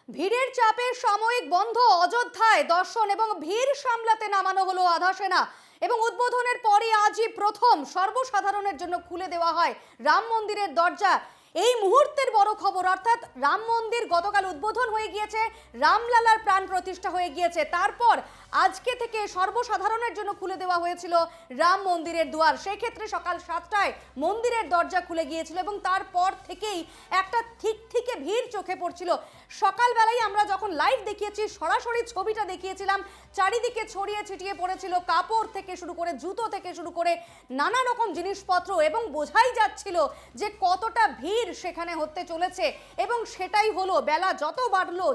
ভিড়ের চাপে সাময়িক বন্ধ অযোধ্যায় দর্শন এবং ভিড় সামলাতে নামানো হলো আধা সেনা এবং উদ্বোধনের পরে আজই প্রথম সর্বসাধারণের জন্য খুলে দেওয়া হয় রাম মন্দিরের দরজা। এই মুহূর্তের বড় খবর, অর্থাৎ রাম মন্দির গতকাল উদ্বোধন হয়ে গিয়েছে, রামলালার প্রাণ প্রতিষ্ঠা হয়ে গিয়েছে, তারপর আজকে থেকে সর্বসাধারণের জন্য খুলে দেওয়া হয়েছিল রাম মন্দিরের দুয়ার। সেই ক্ষেত্রে সকাল 7টায় মন্দিরের দরজা খুলে গিয়েছিল এবং তারপর থেকেই একটা থেকে ভিড় চোখে পড়ছিল। সকালবেলায় আমরা যখন লাইভ দেখিয়েছি, সরাসরি ছবিটা দেখিয়েছিলাম, চারিদিকে ছড়িয়ে ছিটিয়ে পড়েছিল কাপড় থেকে শুরু করে জুতো থেকে শুরু করে নানা রকম জিনিসপত্র, এবং বোঝাই যাচ্ছিল যে কতটা ভিড় সেখানে হতে চলেছে। এবং সেটাই হলো, বেলা যত বাড়লো,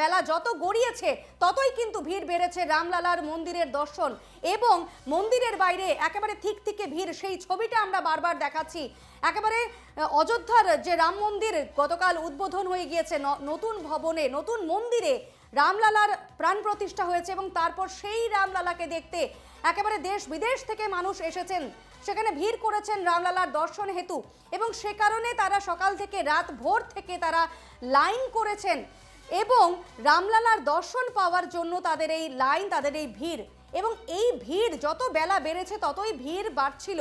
বেলা যত গড়িয়েছে ততই কিন্তু ভিড় বেড়েছে রামলালার মন্দিরের দর্শন এবং মন্দিরের বাইরে একেবারে থেকে ভিড়। সেই ছবিটা আমরা বারবার দেখাচ্ছি। একেবারে অযোধ্যার যে রাম মন্দির গতকাল উদ্বোধন হয়ে গিয়েছে, নতুন ভবনে নতুন মন্দিরে রামলালার প্রাণ প্রতিষ্ঠা হয়েছে এবং তারপর সেই রামলালাকে দেখতে একেবারে দেশ বিদেশ থেকে মানুষ এসেছেন, সেখানে ভিড় করেছেন রামলালার দর্শন হেতু এবং সে কারণে তারা সকাল থেকে রাত ভোর থেকে তারা লাইন করেছেন এবং রামলালার দর্শন পাওয়ার জন্য তাদের এই লাইন, তাদের এই ভিড়। এবং এই ভিড় যত বেলা বেড়েছে ততই ভিড় বাড়ছিল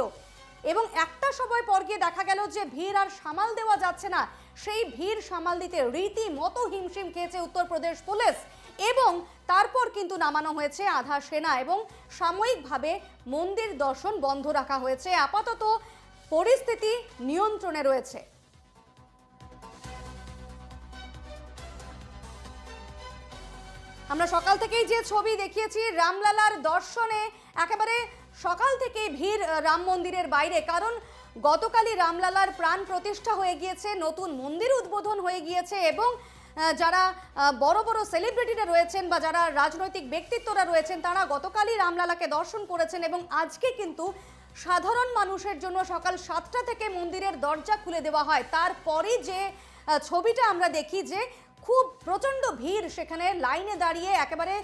এবং একটা সময় পর গিয়ে দেখা গেল যে ভিড় আর সামাল দেওয়া যাচ্ছে না। সেই ভিড় সামাল দিতে রীতিমতো হিমশিম খেয়েছে উত্তরপ্রদেশ পুলিশ এবং তারপর কিন্তু নামানো হয়েছে আধা সেনা এবং সাময়িকভাবে মন্দির দর্শন বন্ধ রাখা হয়েছে। আপাতত পরিস্থিতি নিয়ন্ত্রণে রয়েছে। আমরা সকাল থেকেই যে ছবি দেখিয়েছি, রামলালার দর্শনে একেবারে সকাল থেকেই ভিড় রাম মন্দিরের বাইরে, কারণ গতকালই রামলালার প্রাণ প্রতিষ্ঠা হয়ে গিয়েছে, নতুন মন্দির উদ্বোধন হয়ে গিয়েছে এবং যারা বড় বড় সেলিব্রিটিরা রয়েছেন বা যারা রাজনৈতিক ব্যক্তিত্বরা রয়েছেন তারা গতকালই রামলালাকে দর্শন করেছেন এবং আজকে কিন্তু সাধারণ মানুষের জন্য সকাল 7টা থেকে মন্দিরের দরজা খুলে দেওয়া হয়। তারপরে যে ছবিটা আমরা দেখি যে খুব প্রচন্ড ভিড়, সেখানে লাইনে দাঁড়িয়ে একেবারে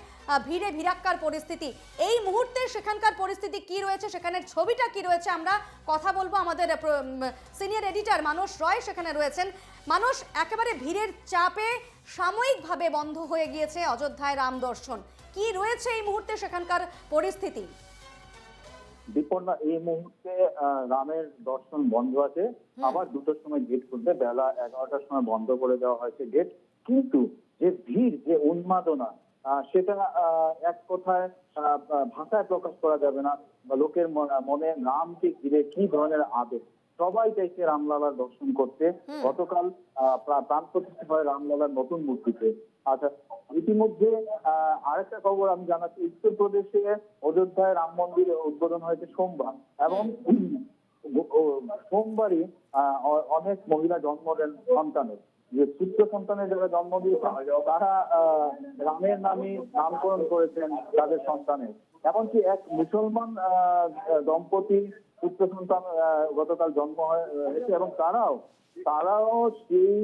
ভিড়ে ভিড়াক্কার পরিস্থিতি। এই মুহূর্তে সেখানকার পরিস্থিতি কি রয়েছে, সেখানের ছবিটা কি রয়েছে, আমরা কথা বলবো। আমাদের সিনিয়র এডিটর মানস রয় সেখানে রয়েছেন। মানুষ, একেবারে ভিড়ের চাপে সাময়িকভাবে বন্ধ হয়ে গিয়েছে অযোধ্যায় রাম দর্শন, কি রয়েছে এই মুহূর্তে সেখানকার পরিস্থিতি? বিপন্না, এই মুহূর্তে রামের দর্শন বন্ধ আছে। আবার 2টার সময় গেট খুলবে, বেলা 11টার সময় বন্ধ করে দেওয়া হয়েছে গেট। কিন্তু যে ভিড়, যে উন্মাদনা, সেটা এক কথায় ভাষায় প্রকাশ করা যাবে না। লোকের মনে রামকে ঘিরে কি ধরনের আবেগ, সবাই চাইছে রামলালার দর্শন করতে। গতকাল প্রাণ প্রতিষ্ঠা হয় রামলালার নতুন মূর্তিতে। আচ্ছা, ইতিমধ্যে আরেকটা খবর আমি জানাচ্ছি, উত্তরপ্রদেশে অযোধ্যায় রাম মন্দির উদ্বোধন হয়েছে সোমবার এবং সোমবারই অনেক মহিলা জন্ম দেন সন্তানের, যে পুত্র সন্তানের যারা জন্ম দিয়েছেন তারা রামের নামে নামকরণ করেছেন তাদের সন্তানের। এমনকি এক মুসলমান দম্পতি পুত্র সন্তান গতকাল জন্ম হয়েছে এবং তারাও সেই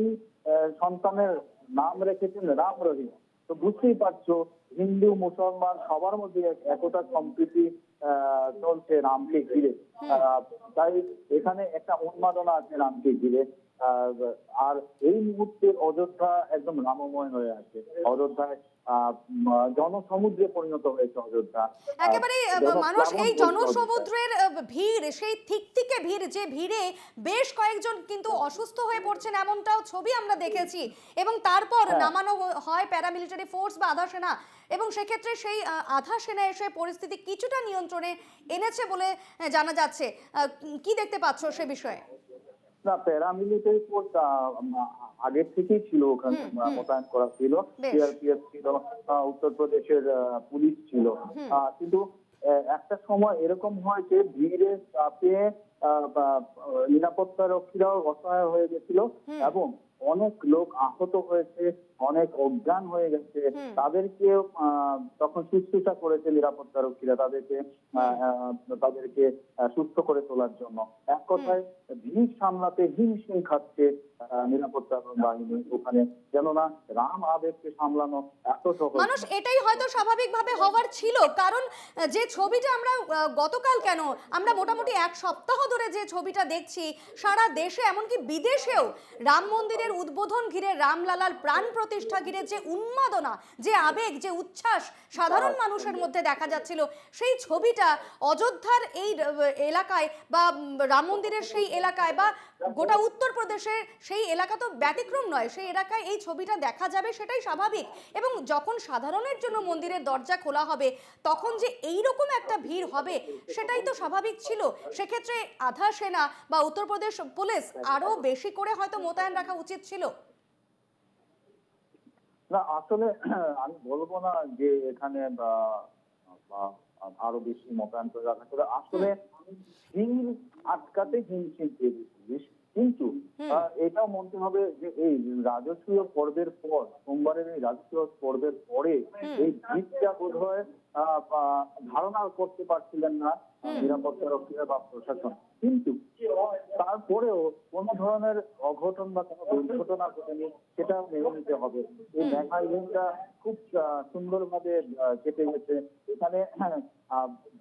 সন্তানের নাম রেখেছেন রাম রহিম। তো বুঝতেই পারছো, হিন্দু মুসলমান সবার মধ্যে একতা সম্প্রীতি চলছে রামকে ঘিরে। তাই এখানে একটা উন্মাদনা আছে রামকে ঘিরে। আর এই মুহূর্তে অযোধ্যা একদম রামময় হয়ে আছে। অযোধ্যায় জনসমুদ্রে পরিণত হয়েছে অযোধ্যা। একেবারে মানুষ, এই জনসমুদ্রের ভিড়, সেই থেকে ভিড়, যে ভিড়ে বেশ কয়েকজন কিন্তু অসুস্থ হয়ে পড়ছেন, এমনটাও ছবি আমরা দেখেছি এবং তারপর নামানো হয় প্যারামিলিটারি ফোর্স বা আধা সেনা এবং সেক্ষেত্রে সেই আধা সেনা এসে পরিস্থিতি কিছুটা নিয়ন্ত্রণে এনেছে বলে জানা যাচ্ছে। কি দেখতে পাচ্ছ সে বিষয়ে? না, প্যারামিলিটারি ফোর্স আগের থেকেই ছিল, ওখানে মোতায়েন করা ছিল, সিআরপিএফ ছিল, উত্তরপ্রদেশের পুলিশ ছিল। কিন্তু একটা সময় এরকম হয় যে ভিড়ের চাপে নিরাপত্তা রক্ষীরাও অসহায় হয়ে গেছিল এবং অনেক লোক আহত হয়েছে, অনেক অজ্ঞান হয়ে গেছে। তাদেরকে তখন শুশ্রূষা করেছে নিরাপত্তা রক্ষীরা, তাদেরকে সুস্থ করে তোলার জন্য। এক কথায় ভিড় সামলাতে হিমশিম খাচ্ছে নিরাপত্তা বাহিনী ওখানে, যেন না রাম আবেগকে সামলানো এত সহজ। মানুষ, এটাই হয়তো স্বাভাবিকভাবে হওয়ার ছিল, কারণ যে ছবিটা আমরা গতকাল কেন, আমরা মোটামুটি এক সপ্তাহ ধরে যে ছবিটা দেখছি সারা দেশে এমনকি বিদেশেও রাম মন্দিরের মন্দিরের উদ্বোধন ঘিরে, রামলালার প্রাণ প্রতিষ্ঠা ঘিরে যে উন্মাদনা, যে আবেগ, যে উচ্ছ্বাস সাধারণ মানুষের মধ্যে দেখা যাচ্ছিল, সেই ছবিটা অযোধ্যার এই এলাকায় বা রাম মন্দিরের সেই এলাকায় বা গোটা উত্তরপ্রদেশের সেই এলাকা তো ব্যতিক্রম নয়। সেই এলাকায় এই ছবিটা দেখা যাবে, সেটাই স্বাভাবিক। এবং যখন সাধারণের জন্য মন্দিরের দরজা খোলা হবে, তখন যে এইরকম একটা ভিড় হবে, সেটাই তো স্বাভাবিক ছিল। সেক্ষেত্রে আধা সেনা বা উত্তরপ্রদেশ পুলিশ আরো বেশি করে হয়তো মোতায়েন রাখা উচিত ছিল। না আসলে আমি বলবো না যে এখানে বা আরো বেশি মোতায়েন করে রাখা ছিল। আসলে ভিড় আটকাতে হিমশিম খেয়েছে পুলিশ। কিন্তু এটাও মানতে হবে যে এই রাজকীয় পর্বের পর, সোমবারের এই রাজকীয় পর্বের পরে এই ভিড়টা বোধ হয় ধারণা করতে পারছিলেন না নিরাপত্তা রক্ষীরা বা প্রশাসন। কিন্তু তারপরেও কোন ধরনের অঘটন বা কোনো দুর্ঘটনা ঘটেনি, সেটা মেনে নিতে হবে। এই মেঘা ইভেন্টটা খুব সুন্দরভাবে কেটে গেছে। এখানে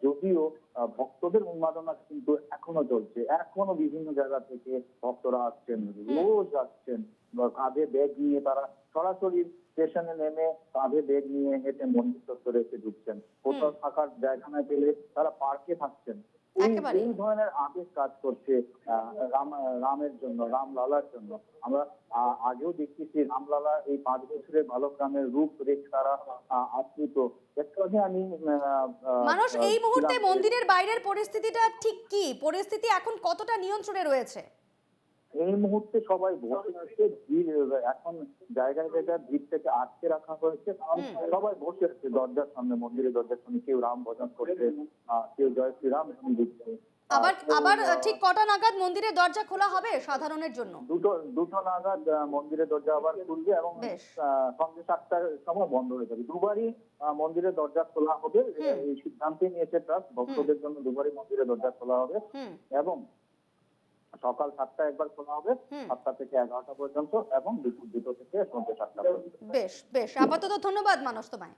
যদিও ভক্তদের উন্মাদনা কিন্তু এখনো চলছে, এখনো বিভিন্ন জায়গা থেকে ভক্তরা আসছেন, রোজ আসছেন, কাঁধে ব্যাগ নিয়ে তারা সরাসরি স্টেশনে নেমে কাঁধে ব্যাগ নিয়ে হেঁটে মন্দির চত্বরে এসে ঢুকছেন। কোথাও থাকার জায়গা না পেলে তারা পার্কে থাকছেন। একেবারে এই ধরনের আবেগ কাজ করছে রামের জন্য, রামলালার জন্য। আমরা আগেও দেখতেছি রামলালা এই 5 বছরের বালক রামের রূপ রেখে তারা আপ্লুত। একটু আগে আমি মানুষ এই মুহূর্তে মন্দিরের বাইরের পরিস্থিতিটা ঠিক কি? পরিস্থিতি এখন কতটা নিয়ন্ত্রণে রয়েছে? এই মুহূর্তে সবাই বসে আছে। ভিড় এখন জায়গায় জায়গায় ভিড়টাকে আটকে রাখা হয়েছে, কারণ সবাই বসে আছে দরজার সামনে, মন্দিরের দরজার সামনে। কেউ রাম ভজন করছে, কেউ জয় শ্রীরাম ধ্বনি দিচ্ছে। আবার আবার ঠিক কটা নাগাদ মন্দিরের দরজা খোলা হবে সাধারণের জন্য? দুটো নাগাদ মন্দিরের দরজা আবার খুলবে এবং বেশ। সন্ধ্যে 7টার সময় বন্ধ হয়ে যাবে। দুবারই মন্দিরের দরজা খোলা হবে। এই সিদ্ধান্ত নিয়েছে ট্রাস্ট, ভক্তদের জন্য দুবারই মন্দিরের দরজা খোলা হবে। এবং সকাল 7টায় একবার খোলা হবে, 7টা থেকে 11টা পর্যন্ত, এবং দুপুর 2টো থেকে সন্ধ্যে 7টা পর্যন্ত। বেশ বেশ, আপাতত ধন্যবাদ মানস তোমায়।